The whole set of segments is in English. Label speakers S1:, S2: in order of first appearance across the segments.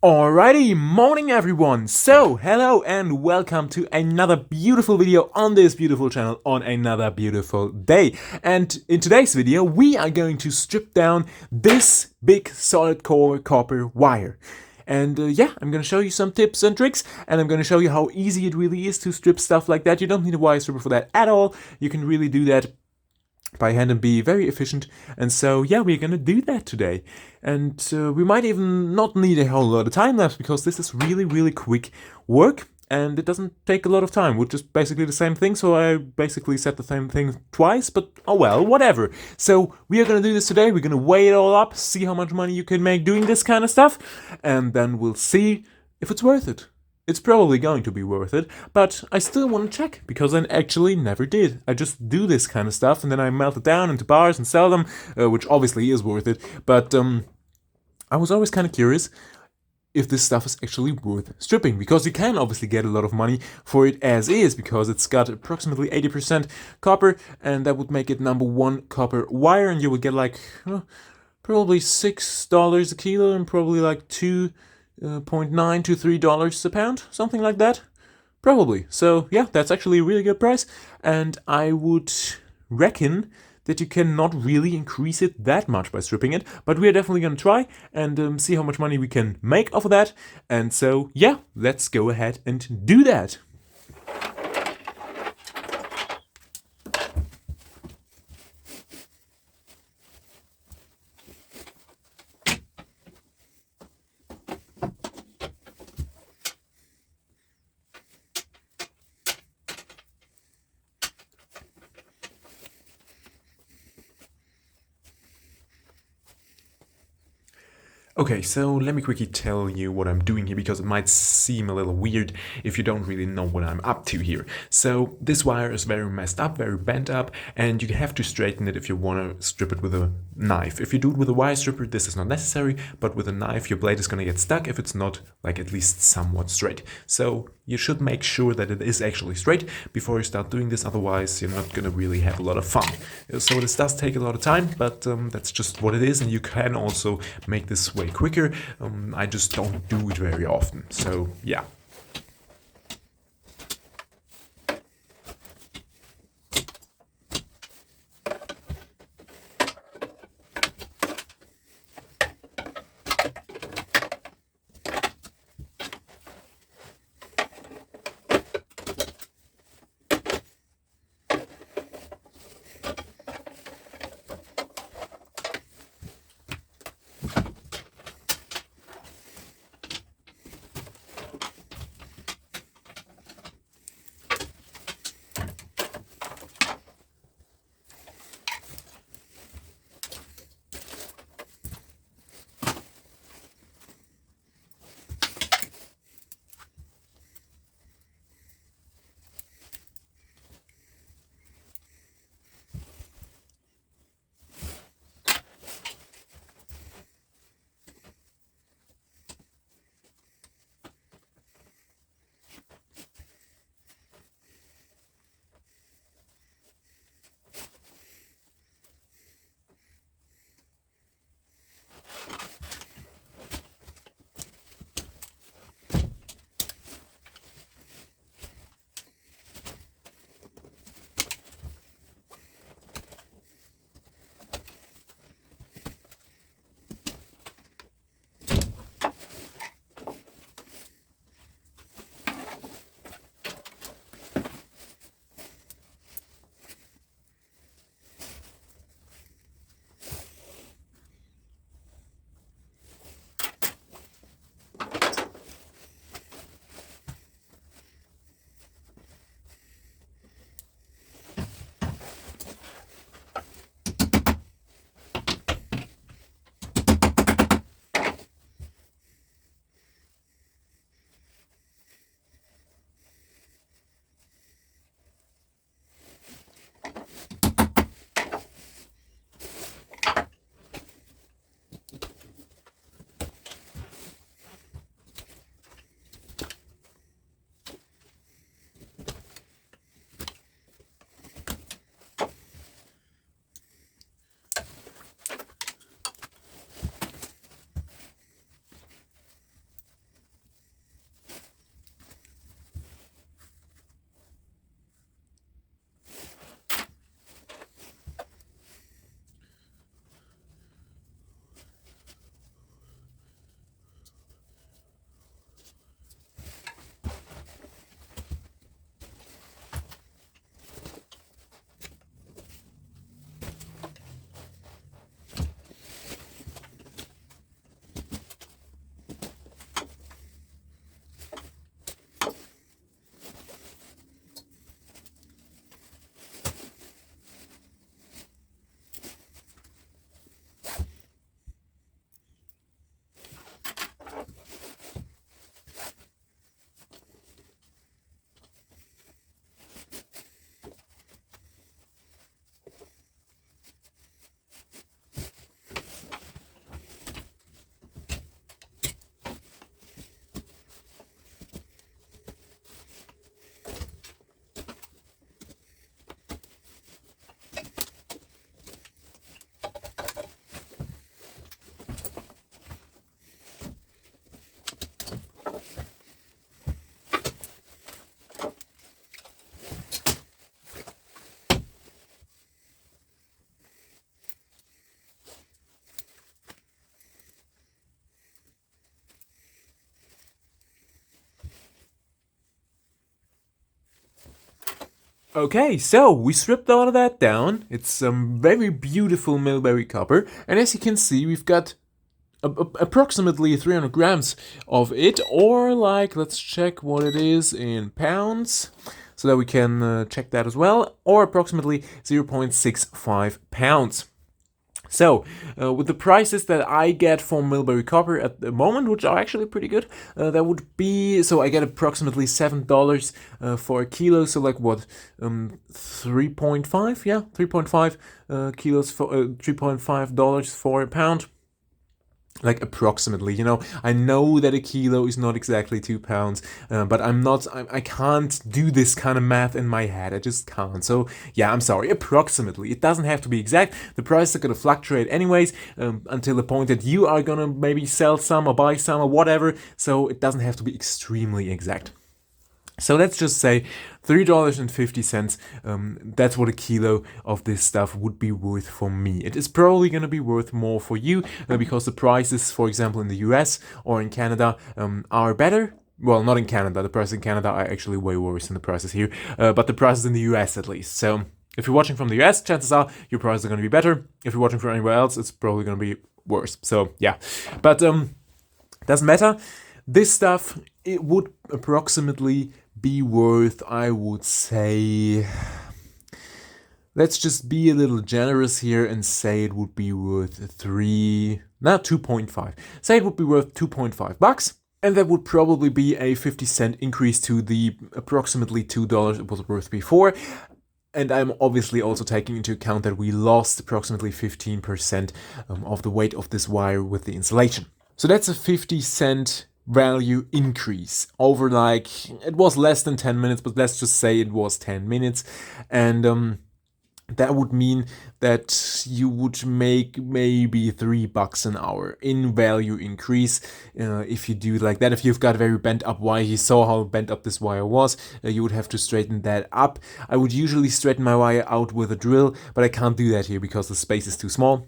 S1: Alrighty, morning everyone! So, hello and welcome to another beautiful video on this beautiful channel on another beautiful day. And in today's video, we are going to strip down this big solid core copper wire. And yeah, I'm going to show you some tips and tricks, and I'm going to show you how easy it really is to strip stuff like that. You don't need a wire stripper for that at all. You can really do that by hand and be very efficient. And so yeah, we're gonna do that today, and we might even not need a whole lot of time lapse because this is really quick work and it doesn't take a lot of time, which is basically the same thing. So I basically said the same thing twice, but oh well, whatever. So we are gonna do this today. We're gonna weigh it all up, see how much money you can make doing this kind of stuff, and then we'll see if it's worth it. It's probably going to be worth it, but I still want to check because I actually never did. I just do this kind of stuff and then I melt it down into bars and sell them, which obviously is worth it. But I was always kind of curious if this stuff is actually worth stripping, because you can obviously get a lot of money for it as is, because it's got approximately 80% copper, and that would make it #1 copper wire, and you would get like probably $6 a kilo and probably like $2.9 to $3 a pound, something like that, probably. So yeah, that's actually a really good price, and I would reckon that you cannot really increase it that much by stripping it, but we are definitely going to try and see how much money we can make off of that. And so yeah, let's go ahead and do that. Okay, so let me quickly tell you what I'm doing here, because it might seem a little weird if you don't really know what I'm up to here. So this wire is very messed up, very bent up, and you have to straighten it if you want to strip it with a knife. If you do it with a wire stripper, this is not necessary, but with a knife your blade is going to get stuck if it's not like at least somewhat straight. So you should make sure that it is actually straight before you start doing this, otherwise you're not going to really have a lot of fun. So this does take a lot of time, but that's just what it is, and you can also make this way quicker. I just don't do it very often, so yeah. Okay, so we stripped all of that down. It's some very beautiful millberry copper, and as you can see, we've got approximately 300 grams of it, or like, let's check what it is in pounds, so that we can check that as well, or approximately 0.65 pounds. So, with the prices that I get for millberry copper at the moment, which are actually pretty good, that would be, so I get approximately $7 for a kilo, so like what, 3.5, yeah, 3.5 kilos for, $3.5 for a pound. Like approximately, you know, I know that a kilo is not exactly 2 pounds, but I can't do this kind of math in my head. I just can't. So yeah, I'm sorry, approximately. It doesn't have to be exact. The prices are going to fluctuate anyways, until the point that you are going to maybe sell some or buy some or whatever. So it doesn't have to be extremely exact. So let's just say $3.50, that's what a kilo of this stuff would be worth for me. It is probably going to be worth more for you because the prices, for example, in the US or in Canada are better. Well, not in Canada. The prices in Canada are actually way worse than the prices here, but the prices in the US at least. So if you're watching from the US, chances are your prices are going to be better. If you're watching from anywhere else, it's probably going to be worse. So yeah, but doesn't matter. This stuff, it would approximately be worth, I would say, let's just be a little generous here and say it would be worth 2.5. Say it would be worth $2.5. And that would probably be a 50-cent increase to the approximately $2 it was worth before. And I'm obviously also taking into account that we lost approximately 15% of the weight of this wire with the insulation. So that's a 50-cent value increase over, like, it was less than 10 minutes, but let's just say it was 10 minutes. And that would mean that you would make maybe $3 an hour in value increase if you do like that. If you've got a very bent up wire, you saw how bent up this wire was, you would have to straighten that up. I would usually straighten my wire out with a drill, but I can't do that here because the space is too small.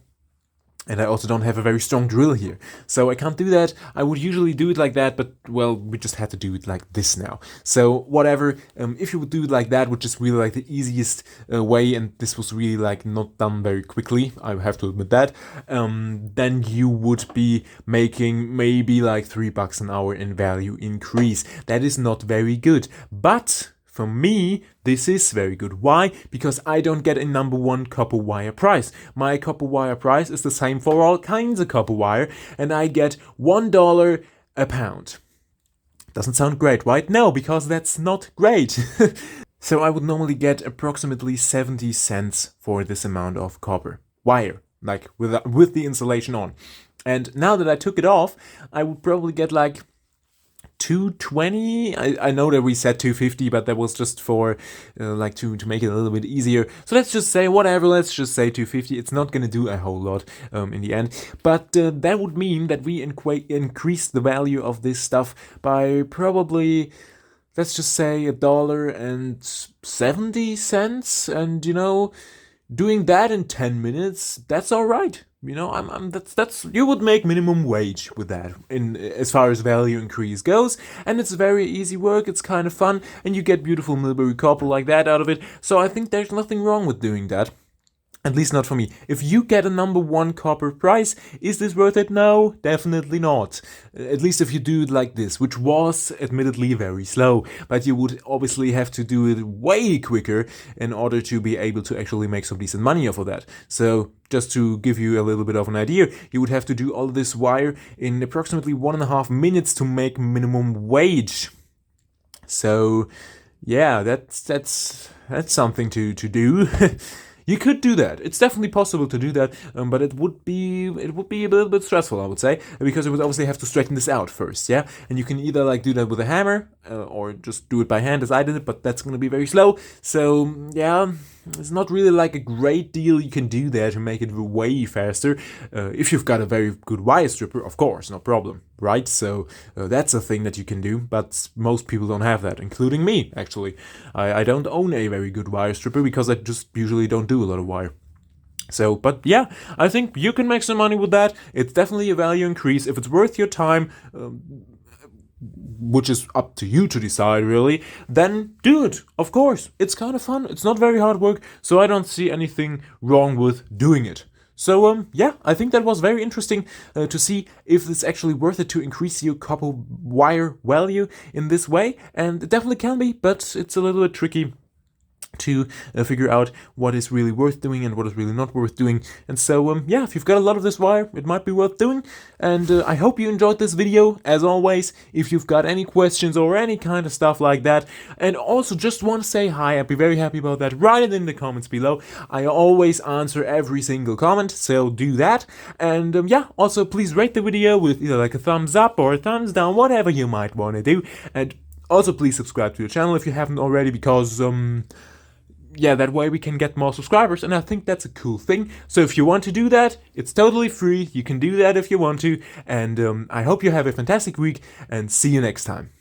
S1: And I also don't have a very strong drill here, so I can't do that. I would usually do it like that, but, well, we just had to do it like this now. So whatever, if you would do it like that, which is really like the easiest way, and this was really like not done very quickly, I have to admit that, then you would be making maybe like $3 an hour in value increase. That is not very good, but for me, this is very good. Why? Because I don't get a number one copper wire price. My copper wire price is the same for all kinds of copper wire, and I get $1 a pound. Doesn't sound great, right? No, because that's not great. So I would normally get approximately 70 cents for this amount of copper wire, like with the insulation on. And now that I took it off, I would probably get like $2.20. I know that we said $2.50, but that was just for like to make it a little bit easier. So let's just say whatever. Let's just say $2.50. It's not gonna do a whole lot in the end, but that would mean that we increase the value of this stuff by probably, let's just say $1.70. And you know, doing that in 10 minutes, that's all right. You know, that's you would make minimum wage with that in as far as value increase goes, and it's very easy work. It's kind of fun, and you get beautiful millberry copper like that out of it. So I think there's nothing wrong with doing that. At least not for me. If you get a number one copper price, is this worth it? No, definitely not. At least if you do it like this, which was admittedly very slow, but you would obviously have to do it way quicker in order to be able to actually make some decent money off of that. So just to give you a little bit of an idea, you would have to do all this wire in approximately 1.5 minutes to make minimum wage. So yeah, that's something to do. You could do that. It's definitely possible to do that, but it would be a little bit stressful, I would say, because you would obviously have to straighten this out first, yeah? And you can either like do that with a hammer or just do it by hand as I did it, but that's going to be very slow. So yeah, it's not really like a great deal you can do there to make it way faster. If you've got a very good wire stripper, of course, no problem, right? So that's a thing that you can do, but most people don't have that, including me, actually. I don't own a very good wire stripper because I just usually don't do a lot of wire. So, but yeah, I think you can make some money with that. It's definitely a value increase. If it's worth your time, which is up to you to decide really, then do it. Of course, it's kind of fun. It's not very hard work, so I don't see anything wrong with doing it. So yeah, I think that was very interesting to see if it's actually worth it to increase your copper wire value in this way, and it definitely can be, but it's a little bit tricky to figure out what is really worth doing and what is really not worth doing. And so yeah, if you've got a lot of this wire, it might be worth doing. And I hope you enjoyed this video. As always, if you've got any questions or any kind of stuff like that, and also just want to say hi, I'd be very happy about that. Write it in the comments below. I always answer every single comment, so do that. And yeah, also please rate the video with either like a thumbs up or a thumbs down, whatever you might want to do. And also please subscribe to the channel if you haven't already, because yeah, that way we can get more subscribers, and I think that's a cool thing. So if you want to do that, it's totally free. You can do that if you want to, and I hope you have a fantastic week, and see you next time.